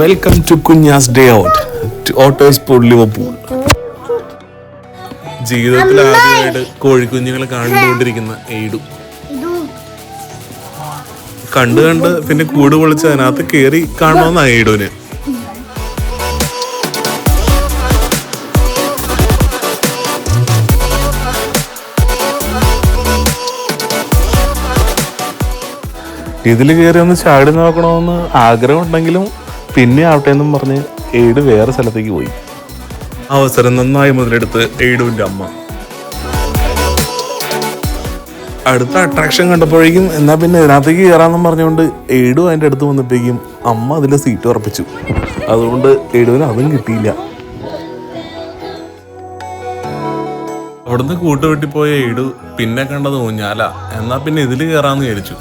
Welcome to Kunjas day out to autosport Liverpool. ജീവിതത്തിൽ ആദ്യമായിട്ട് കോഴിക്കുഞ്ഞുങ്ങളെ കണ്ടുകൊണ്ടിരിക്കുന്ന എയ്ഡു കണ്ട് പിന്നെ കൂട് പൊളിച്ച് അതിനകത്ത് കയറി കാണണമെന്നാ എയ്ഡുവിന്. ഇതിൽ കയറി ഒന്ന് ചാടി നോക്കണമെന്ന് ആഗ്രഹമുണ്ടെങ്കിലും പിന്നെ ആവട്ടെ എന്നും പറഞ്ഞ് എയ്ഡ് വേറെ സ്ഥലത്തേക്ക് പോയി. അവസരം നന്നായി മുതലെടുത്ത് എയ്ഡുവിൻ്റെ അമ്മ അടുത്ത അട്രാക്ഷൻ കണ്ടപ്പോഴേക്കും എന്നാ പിന്നെ ഇതിനകത്തേക്ക് കയറാമെന്നും പറഞ്ഞുകൊണ്ട് എയ്ഡു അതിൻ്റെ അടുത്ത് വന്നപ്പോഴേക്കും അമ്മ അതിൽ സീറ്റ് ഉറപ്പിച്ചു. അതുകൊണ്ട് എയ്ഡുവിന് അതും കിട്ടിയില്ല. അവിടുന്ന് കൂട്ടുവെട്ടിപ്പോയ എയ്ഡു പിന്നെ കണ്ടത് ഊഞ്ഞാല. എന്നാ പിന്നെ ഇതിൽ കയറാമെന്ന് വിചാരിച്ചു.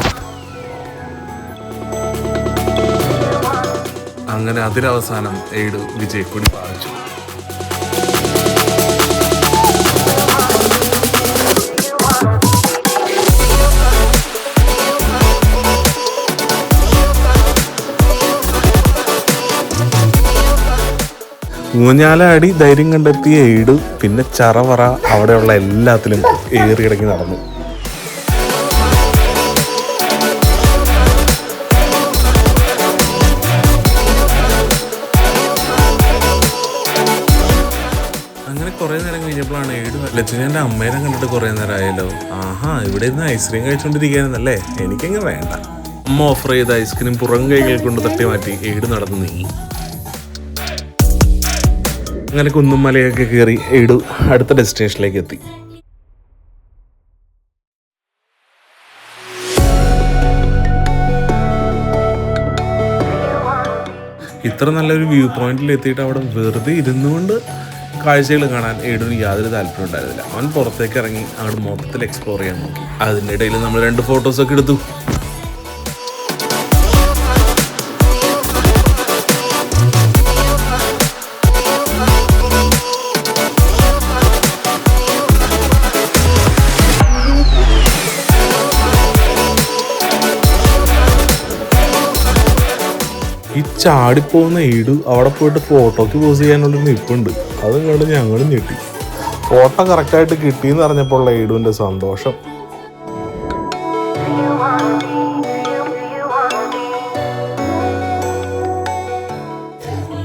അങ്ങനെ അതിലവസാനം എയ്ഡു വിജയക്കൊടി പാലിച്ചു. ഊഞ്ഞാല അടി ധൈര്യം കണ്ടെത്തിയ എയ്ഡു പിന്നെ ചറവറ അവിടെയുള്ള എല്ലാത്തിലും ഏറിയിടങ്ങി നടന്നു. അങ്ങനെ കുറെ നേരം കഴിഞ്ഞപ്പോഴാണ് എയ്ഡു ലച്ചുവിന്റെ അമ്മേനെ കണ്ടിട്ട് കുറെ നേരം ആയല്ലോ, ആഹാ ഇവിടെ നിന്ന് ഐസ്ക്രീം കഴിച്ചോണ്ടിരിക്കാനെന്നല്ലേ, എനിക്കങ്ങ് വേണ്ട. അമ്മ ഓഫർ ചെയ്ത ഐസ്ക്രീം പുറം കൈകൾ കൊണ്ട് തട്ടി മാറ്റി എയ്ഡു നടന്നു നീങ്ങി. അങ്ങനെ കുന്നും മലയൊക്കെ കയറി എയ്ഡു അടുത്ത ഡെസ്റ്റിനേഷനിലേക്ക് എത്തി. ഇത്ര നല്ലൊരു വ്യൂ പോയിന്റിൽ എത്തിയിട്ട് അവിടെ വെറുതെ ഇരുന്നുകൊണ്ട് കാഴ്ചകൾ കാണാൻ എയ്ഡുവിന് യാതൊരു താല്പര്യം ഉണ്ടായിരുന്നില്ല. അവൻ പുറത്തേക്ക് ഇറങ്ങി അവിടെ മൊത്തത്തിൽ എക്സ്പ്ലോർ ചെയ്യാൻ നോക്കി. അതിൻ്റെ ഇടയിൽ നമ്മൾ 2 ഫോട്ടോസൊക്കെ എടുത്തു. ഈ ചാടിപ്പോകുന്ന എയ്ഡു അവിടെ പോയിട്ട് ഫോട്ടോക്ക് പോസ് ചെയ്യാനുള്ളൊരു നിൽപ്പുണ്ട്. അതും കണ്ട് ഞങ്ങളും ഞെട്ടി. ഫോട്ടോ കറക്റ്റായിട്ട് കിട്ടിയെന്ന് അറിഞ്ഞപ്പോൾ ഉള്ള എയ്ഡുവിൻ്റെ സന്തോഷം.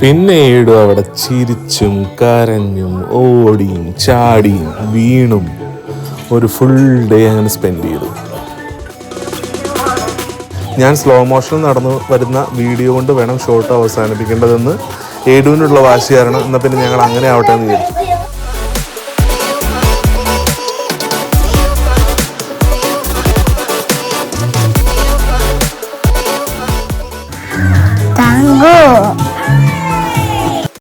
പിന്നെ എയ്ഡു അവിടെ ചിരിച്ചും കരഞ്ഞും ഓടിയും ചാടിയും വീണും ഒരു ഫുൾ ഡേ അങ്ങനെ സ്പെൻഡ് ചെയ്തു. ഞാൻ സ്ലോ മോഷൻ നടന്നു വരുന്ന വീഡിയോ കൊണ്ട് വേണം ഷോട്ട് അവസാനിപ്പിക്കേണ്ടതെന്ന് എയ്ഡുവിനുള്ള വാശി കാരണം എന്നാൽ പിന്നെ ഞങ്ങൾ അങ്ങനെ ആവട്ടെ എന്ന് വിചാരിച്ചു.